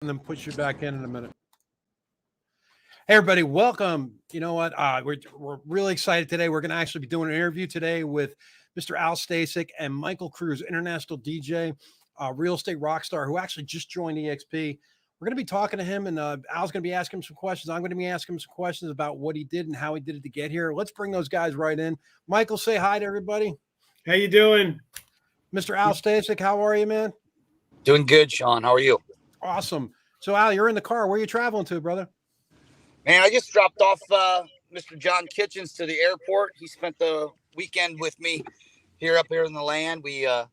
and then push you back in a minute. Hey, everybody, welcome. You know what? We're really excited today. We're going to actually be doing an interview today with Mr. Al Stasek and Michael Cruz, international DJ, real estate rock star, who actually just joined EXP. We're going to be talking to him, and Al's going to be asking him some questions. I'm going to be asking him some questions about what he did and how he did it to get here. Let's bring those guys right in. Michael, say hi to everybody. How you doing? Mr. Al Stasek, how are you, man? Doing good, Sean. How are you? Awesome. So, Al, you're in the car. Where are you traveling to, brother? Man, I just dropped off Mr. John Kitchens to the airport. He spent the weekend with me up here in the land. We up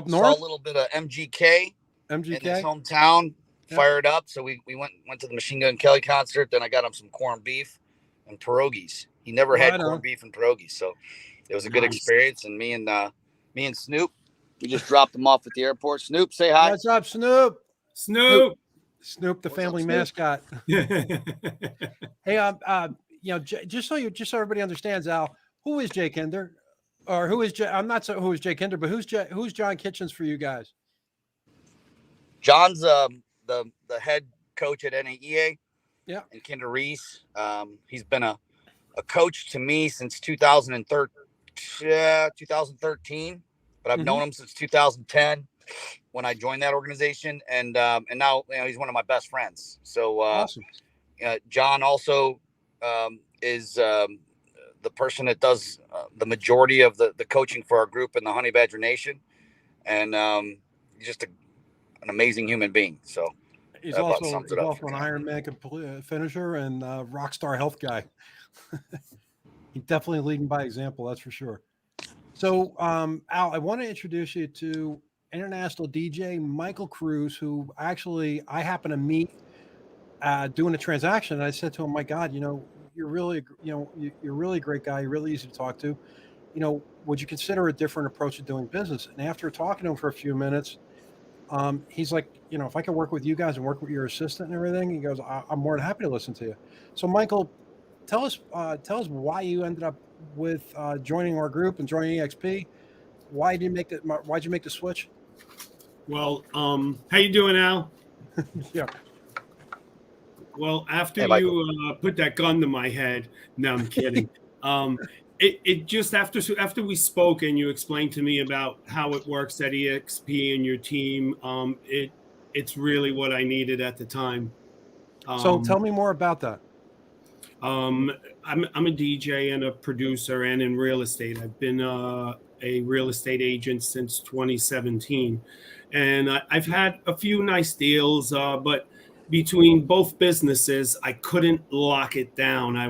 north saw a little bit of MGK in his hometown. Yeah. Fired up. So we went to the Machine Gun Kelly concert. Then I got him some corned beef and pierogies. He never had corned beef and pierogies, so it was a good experience. And me and Snoop, we just dropped him off at the airport. Snoop, say hi. What's up, Snoop? Snoop, the family mascot. Hey, just so everybody understands, Al, who is Jay Kinder, or who is Jay? I'm not so who is Jay Kinder, but who's John Kitchens for you guys? John's the head coach at NAEA. Yeah, and Kinder Reese. He's been a coach to me since 2013, but I've known him since 2010. When I joined that organization, and now he's one of my best friends. So awesome. John also is the person that does the majority of the coaching for our group in the Honey Badger Nation, and he's just an amazing human being. So he's also an Ironman finisher and Rockstar health guy. He's definitely leading by example, that's for sure. So Al, I want to introduce you to international DJ Michael Cruz, who actually I happened to meet doing a transaction. And I said to him, "My God, you're really a great guy. You're really easy to talk to. Would you consider a different approach to doing business?" And after talking to him for a few minutes, he's like, "If I could work with you guys and work with your assistant and everything," he goes, "I'm more than happy to listen to you." So, Michael, tell us why you ended up with joining our group and joining EXP. Why'd you make the switch? Well, how you doing, Al? Yeah. Well, after you put that gun to my head, no, I'm kidding. It just after we spoke and you explained to me about how it works at EXP and your team, it's really what I needed at the time. So tell me more about that. I'm a DJ and a producer and in real estate. I've been a real estate agent since 2017. And I've had a few nice deals, but between both businesses, I couldn't lock it down. I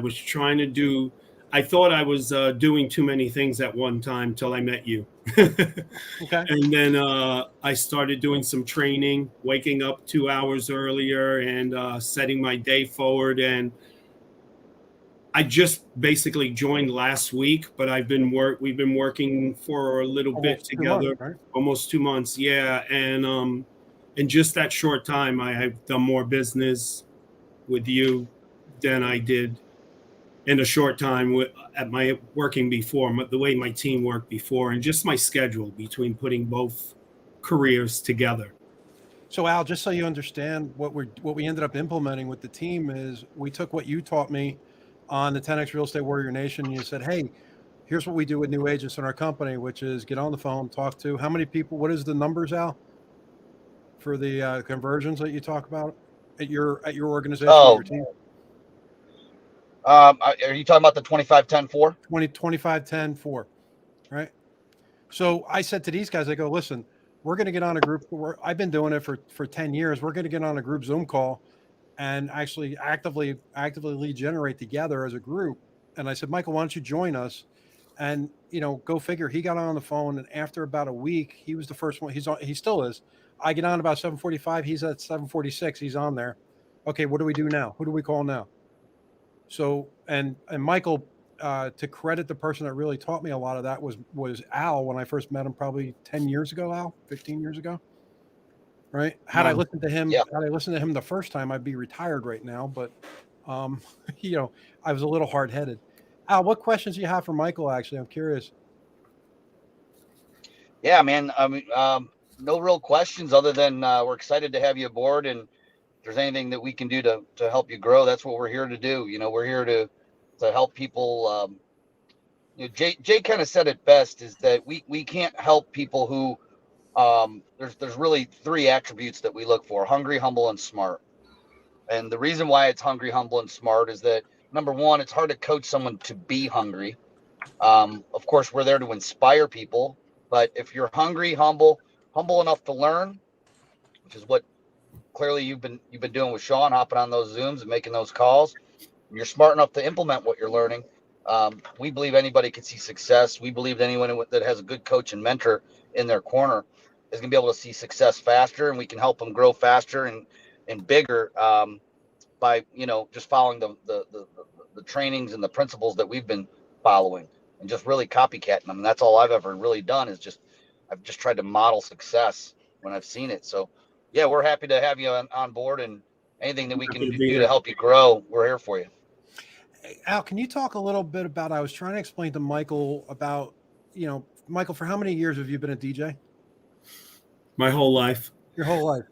thought I was doing too many things at one time till I met you. Okay. And then I started doing some training, waking up 2 hours earlier and setting my day forward. And I just basically joined last week, but we've been working for a little bit together, right? Almost 2 months. Yeah. And in just that short time, I have done more business with you than I did in a short time at my working before, the way my team worked before, and just my schedule between putting both careers together. So, Al, just so you understand, what we ended up implementing with the team is we took what you taught me on the 10X Real Estate Warrior Nation. And you said, "Hey, here's what we do with new agents in our company, which is get on the phone, talk to how many people. What is the numbers, Al, for the conversions that you talk about at your organization, your team?" Are you talking about the 25-10-4? 25-10-4, right? So I said to these guys, I go, "Listen, we're going to get on a group. I've been doing it for 10 years. We're going to get on a group Zoom call and actually actively lead generate together as a group." And I said, "Michael, why don't you join us?" And go figure. He got on the phone, and after about a week, he was the first one. He still is. I get on about 7:45. He's at 7:46. He's on there. Okay, what do we do now? Who do we call now? So and Michael, to credit the person that really taught me a lot of that was Al when I first met him probably 10 years ago, Al, 15 years ago. Right? Had I listened to him, the first time, I'd be retired right now. But, I was a little hard-headed. Al, what questions do you have for Michael? Actually, I'm curious. Yeah, man. I mean, no real questions other than we're excited to have you aboard, and if there's anything that we can do to help you grow, that's what we're here to do. We're here to help people. Jay kind of said it best, is that we can't help people who there's really three attributes that we look for: hungry, humble, and smart. And the reason why it's hungry, humble, and smart is that, number one, it's hard to coach someone to be hungry. Of course, we're there to inspire people, but if you're hungry, humble enough to learn, which is what clearly you've been doing with Sean, hopping on those Zooms and making those calls, and you're smart enough to implement what you're learning, we believe anybody can see success. We believe that anyone that has a good coach and mentor in their corner is going to be able to see success faster, and we can help them grow faster and bigger by just following the trainings and the principles that we've been following, and just really copycatting them. And that's all I've ever really done, is I've just tried to model success when I've seen it. So yeah, we're happy to have you on board, and anything that we can do to help you grow, we're here for you. Al, can you talk a little bit about, I was trying to explain to Michael about, Michael, for how many years have you been a DJ? My whole life. Your whole life.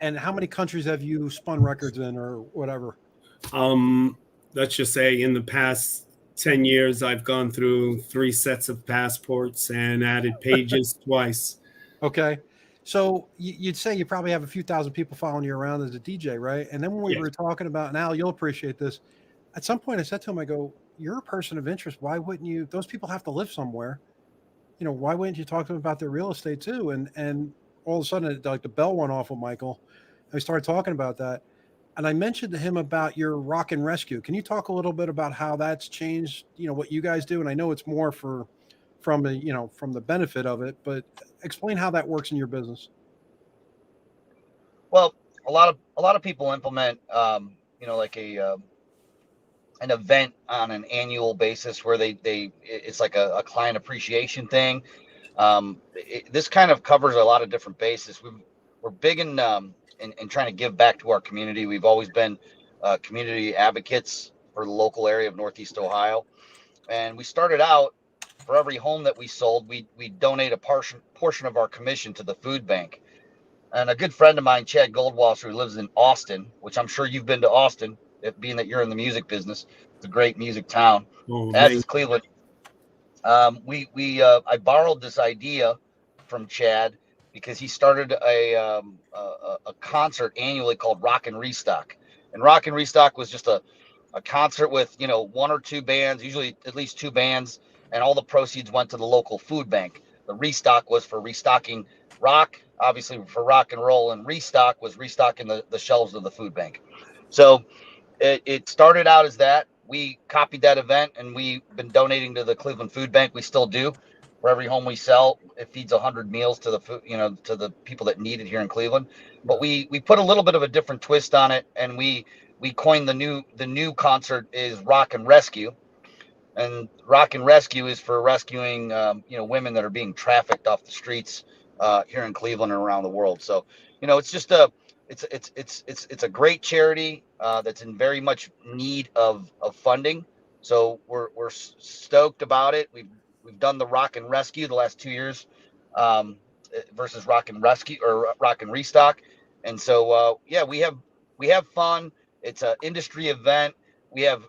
And how many countries have you spun records in, or whatever? Let's just say in the past 10 years, I've gone through 3 sets of passports and added pages twice. Okay. So you'd say you probably have a few thousand people following you around as a DJ, right? And then when we were talking about, and Al, you'll appreciate this. At some point I said to him, I go, you're a person of interest. Why wouldn't you? Those people have to live somewhere. Why wouldn't you talk to them about their real estate too? And all of a sudden, like, the bell went off with Michael. I started talking about that. And I mentioned to him about your Rock and Rescue. Can you talk a little bit about how that's changed, what you guys do? And I know it's more from the benefit of it, but explain how that works in your business. Well, a lot of people implement, like an event on an annual basis where it's like a client appreciation thing. This kind of covers a lot of different bases. We're big in trying to give back to our community. We've always been community advocates for the local area of Northeast Ohio. And we started out, for every home that we sold, we donate a portion of our commission to the food bank. And a good friend of mine, Chad Goldwasser, who lives in Austin, which I'm sure you've been to Austin, being that you're in the music business. It's a great music town, as is Cleveland. I borrowed this idea from Chad because he started a concert annually called Rock and Restock. And Rock and Restock was just a concert with, 1 or 2 bands, usually at least 2 bands, and all the proceeds went to the local food bank. The restock was for restocking rock, obviously for rock and roll, and restock was restocking the shelves of the food bank. So it started out as that. We copied that event, and we've been donating to the Cleveland Food Bank. We still do. For every home we sell, it feeds 100 meals to the food, to the people that need it here in Cleveland. But we put a little bit of a different twist on it, and we coined the new concert is Rock and Rescue. And Rock and Rescue is for rescuing women that are being trafficked off the streets here in Cleveland and around the world. So it's just it's a great charity that's in very much need of funding. So we're stoked about it. We've done the Rock and Rescue the last 2 years versus Rock and Rescue or Rock and Restock. And so we have fun. It's an industry event. We have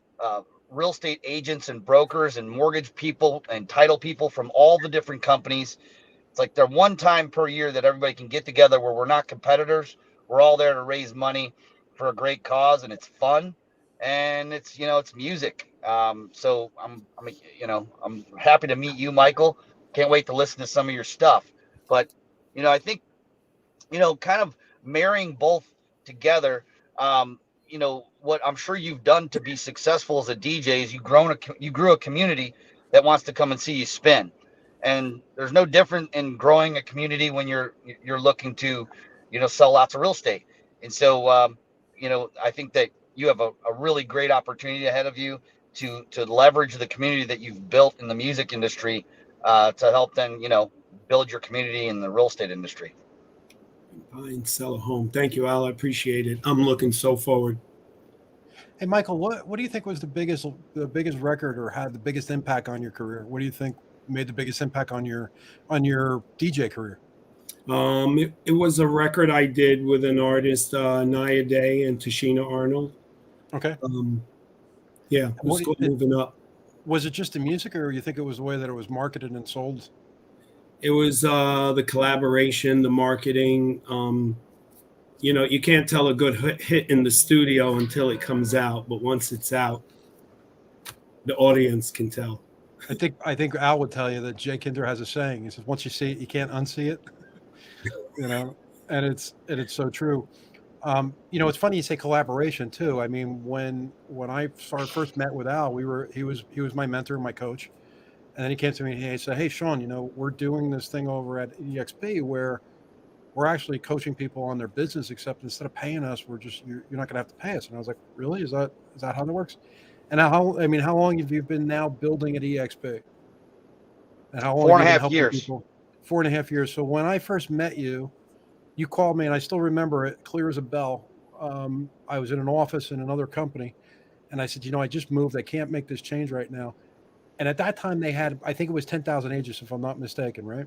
real estate agents and brokers and mortgage people and title people from all the different companies. It's like they're one time per year that everybody can get together where we're not competitors. We're all there to raise money for a great cause, and it's fun, and it's music. So I'm happy to meet you, Michael. Can't wait to listen to some of your stuff. But I think kind of marrying both together. What I'm sure you've done to be successful as a DJ is you grew a community that wants to come and see you spin. And there's no different in growing a community when you're looking to, sell lots of real estate. And so, I think that you have a really great opportunity ahead of you to leverage the community that you've built in the music industry to help then, build your community in the real estate industry. Buy and sell a home. Thank you, Al. I appreciate it. I'm looking so forward. Hey, Michael, what do you think was the biggest record or had the biggest impact on your career? What do you think made the biggest impact on your DJ career? It was a record I did with an artist, Naya Day and Tashina Arnold. Okay. Yeah, it was moving up. Was it just the music, or you think it was the way that it was marketed and sold? It was the collaboration, the marketing. You can't tell a good hit in the studio until it comes out, but once it's out, the audience can tell. I think Al would tell you that Jay Kinder has a saying. He says, "Once you see it, you can't unsee it." And it's so true. It's funny you say collaboration too. I mean, when I first met with Al, he was my mentor, my coach, and then he came to me and he said, "Hey, Sean, we're doing this thing over at EXP where we're actually coaching people on their business, except instead of paying us, you're not going to have to pay us." And I was like, "Really? Is that how that works?" And how long have you been now building at EXP? And how long? 4.5 years. People? 4.5 years. So when I first met you, you called me, and I still remember it clear as a bell. I was in an office in another company, and I said, I just moved. I can't make this change right now. And at that time, they had, I think it was 10,000 agents, if I'm not mistaken, right?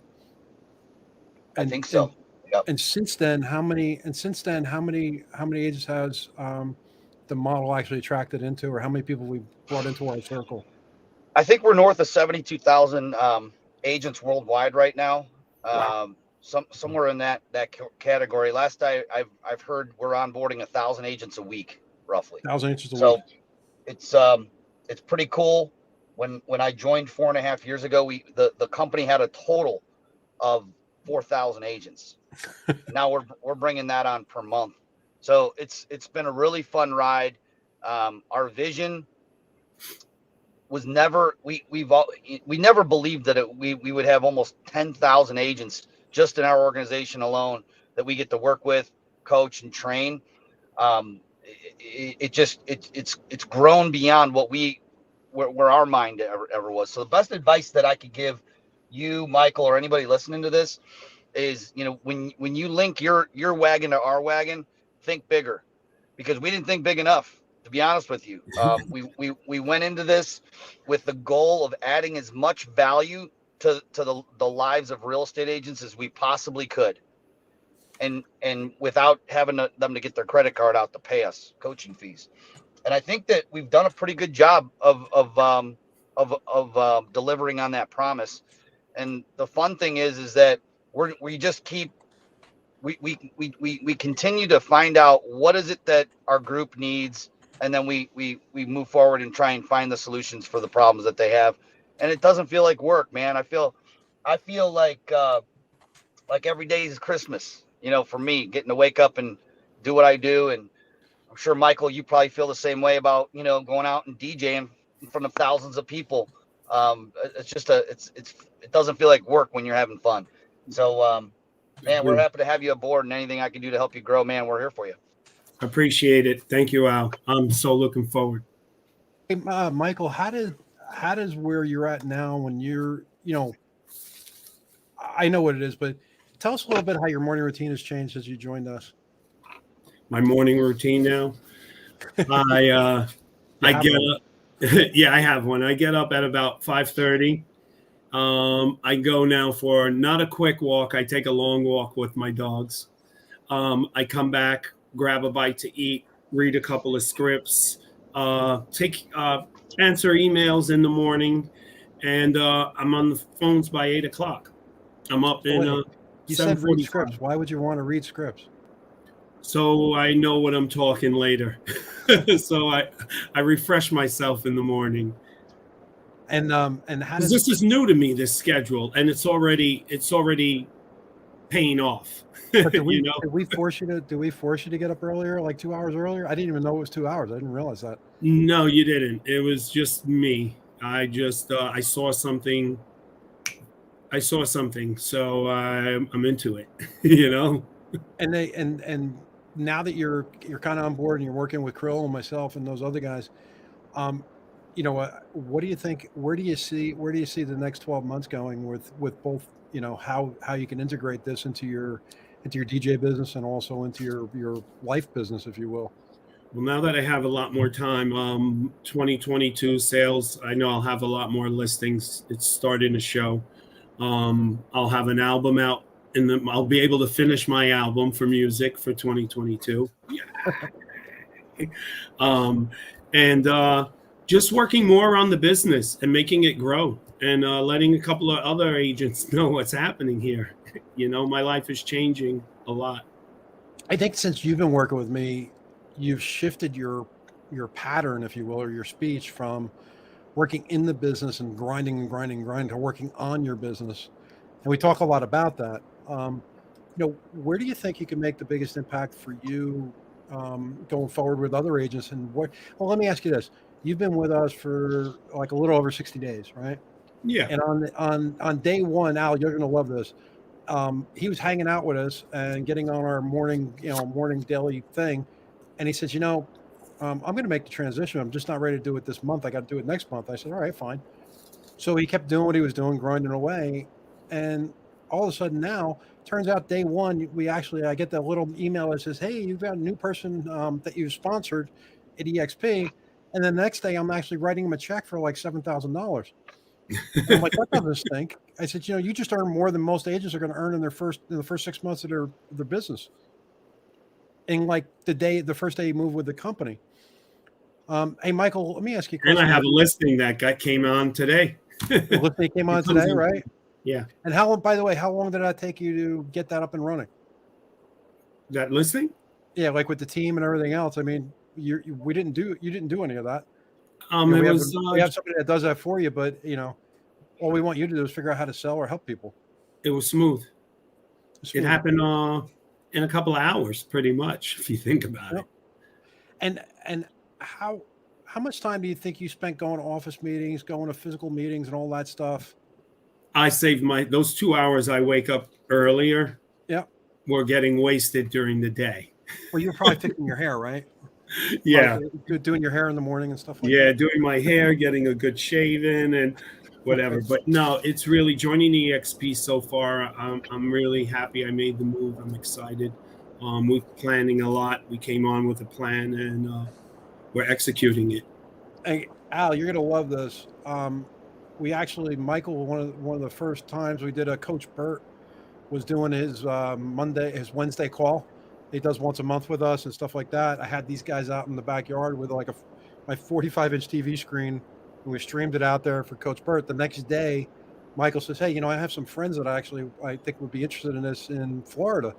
I think so. Yep. And since then, how many agents has the model actually attracted into, or how many people we brought into our circle? I think we're north of 72,000 agents worldwide right now. Wow. Somewhere in that category. Last I've heard we're onboarding 1,000 agents a week, roughly. 1,000 agents a week. So it's pretty cool. When I joined 4.5 years ago, the company had a total of 4,000 agents. Now we're bringing that on per month. So it's been a really fun ride. Our vision was never we never believed that we would have almost 10,000 agents just in our organization alone that we get to work with, coach, and train. It's grown beyond what where our mind ever was. So the best advice that I could give you, Michael, or anybody listening to this is, when you link your wagon to our wagon, think bigger, because we didn't think big enough, to be honest with you. We went into this with the goal of adding as much value to the lives of real estate agents as we possibly could, and without having them to get their credit card out to pay us coaching fees. And I think that we've done a pretty good job of delivering on that promise. And the fun thing is that we just keep we continue to find out what is it that our group needs, and then we move forward and try and find the solutions for the problems that they have. And it doesn't feel like work, man. I feel like every day is Christmas, for me, getting to wake up and do what I do. And I'm sure, Michael, you probably feel the same way about, going out and DJing in front of thousands of people. It's just it doesn't feel like work when you're having fun. So, man, we're happy to have you aboard, and anything I can do to help you grow, man, we're here for you. Appreciate it. Thank you, Al. I'm so looking forward. Hey, Michael, how does where you're at now, when you're, I know what it is, but tell us a little bit how your morning routine has changed as you joined us. My morning routine now, I get up. Yeah, I have one. I get up at about 5:30. I go now for not a quick walk. I take a long walk with my dogs. I come back, grab a bite to eat, read a couple of scripts, answer emails in the morning, and I'm on the phones by 8 o'clock. I'm up in you said read scripts. Why would you want to read scripts? So I know what I'm talking later. So I refresh myself in the morning. And how does this is new to me, this schedule, and it's already paying off. But did we force you to get up earlier, like 2 hours earlier? I didn't even know it was 2 hours. I didn't realize that. No, you didn't. It was just me. I just I saw something. So I'm into it. And now that you're kind of on board and you're working with Krill and myself and those other guys, what do you think? Where do you see the next 12 months going with both? How you can integrate this into your DJ business and also into your life business, if you will. Well, now that I have a lot more time, 2022 sales, I know I'll have a lot more listings. It's starting to show. I'll have an album out and then I'll be able to finish my album for music for 2022. And just working more on the business and making it grow, and letting a couple of other agents know what's happening here. My life is changing a lot. I think since you've been working with me, you've shifted your pattern, if you will, or your speech from working in the business and grinding to working on your business. And we talk a lot about that. Where do you think you can make the biggest impact for you going forward with other agents? And well, let me ask you this. You've been with us for like a little over 60 days, right? Yeah. And on day one, Al, you're going to love this. He was hanging out with us and getting on our morning daily thing. And he says, I'm going to make the transition. I'm just not ready to do it this month. I got to do it next month. I said, all right, fine. So he kept doing what he was doing, grinding away. And all of a sudden now, turns out day one, I get that little email that says, hey, you've got a new person that you've sponsored at EXP. And then the next day, I'm actually writing him a check for like $7,000. I'm like, that doesn't stink. I said, you just earn more than most agents are going to earn in the first 6 months of their business. And like the first day you move with the company. Hey, Michael, let me ask you a question. And I have a listing that came on today. The listing came on today, right? Yeah. And by the way, how long did that take you to get that up and running? That listing? Yeah, like with the team and everything else. I mean, you didn't do any of that. We have somebody that does that for you, but all we want you to do is figure out how to sell or help people. It was smooth. It happened in a couple of hours, pretty much, if you think about it. And how much time do you think you spent going to office meetings, going to physical meetings, and all that stuff? I saved those 2 hours I wake up earlier. Yeah, were getting wasted during the day. Well, you were probably fixing your hair, right? Yeah, doing your hair in the morning and stuff like that. Yeah, doing my hair, getting a good shave-in and whatever. But no, it's really joining the EXP so far. I'm really happy I made the move. I'm excited. We're planning a lot. We came on with a plan, and we're executing it. Hey, Al, you're going to love this. Michael, one of the first times we did a Coach Burt was doing his Wednesday call. He does once a month with us and stuff like that. I had these guys out in the backyard with like my 45-inch TV screen, and we streamed it out there for Coach Burt. The next day, Michael says, hey, I have some friends that I think would be interested in this in Florida.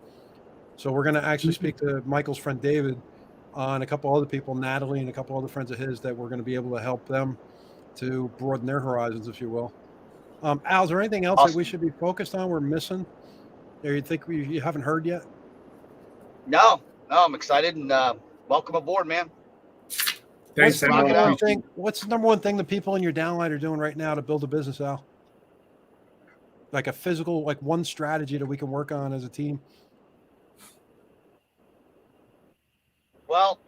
So we're going to actually speak to Michael's friend David and a couple other people, Natalie and a couple other friends of his, that we're going to be able to help them to broaden their horizons, if you will. Al, is there anything else that we should be focused on we're missing or you think you haven't heard yet? No, I'm excited and welcome aboard, man. Thanks. What's the number one thing the people in your downline are doing right now to build a business, Al? Like a physical, like one strategy that we can work on as a team? Well,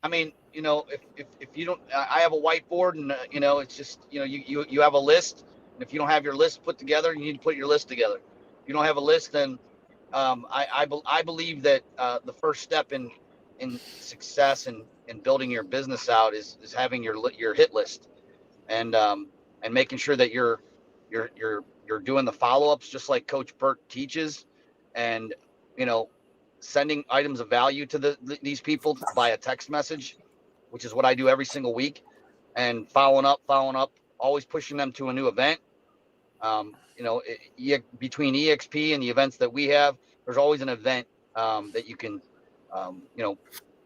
I mean, if you don't, I have a whiteboard and, it's just, you have a list. And if you don't have your list put together, you need to put your list together. If you don't have a list, then I believe that the first step in success and building your business out is having your hit list and making sure that you're doing the follow-ups just like Coach Burt teaches, and sending items of value to these people by a text message, which is what I do every single week, and following up, always pushing them to a new event. Between EXP and the events that we have, there's always an event that you can,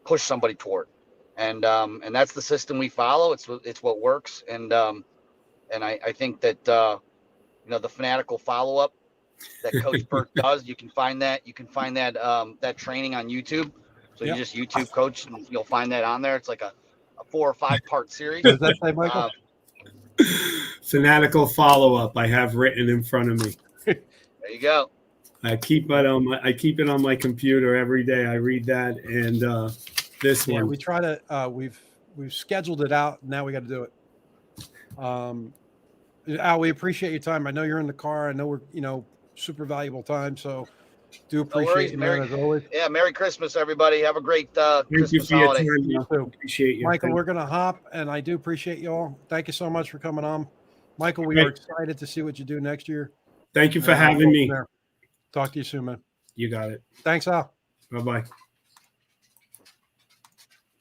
push somebody toward, and that's the system we follow. It's what works, and I think that the fanatical follow up that Coach Burt does, you can find that that training on YouTube. So you just YouTube Coach, and you'll find that on there. It's like a 4 or 5 part series. Does that say, Michael? Fanatical follow-up I have written in front of me. There you go. I keep it on my computer every day. I read that, and this one. We try to we've scheduled it out. Now we got to do it. Al, we appreciate your time. I know you're in the car. I know we're super valuable time. So do appreciate you, man, as always. Yeah, Merry Christmas, everybody. Have a great Christmas holiday. Appreciate you. Michael, we're going to hop, and I do appreciate you all. Thank you so much for coming on. Michael, we are excited to see what you do next year. Thank you for having me. Talk to you soon, man. You got it. Thanks, Al. Bye-bye.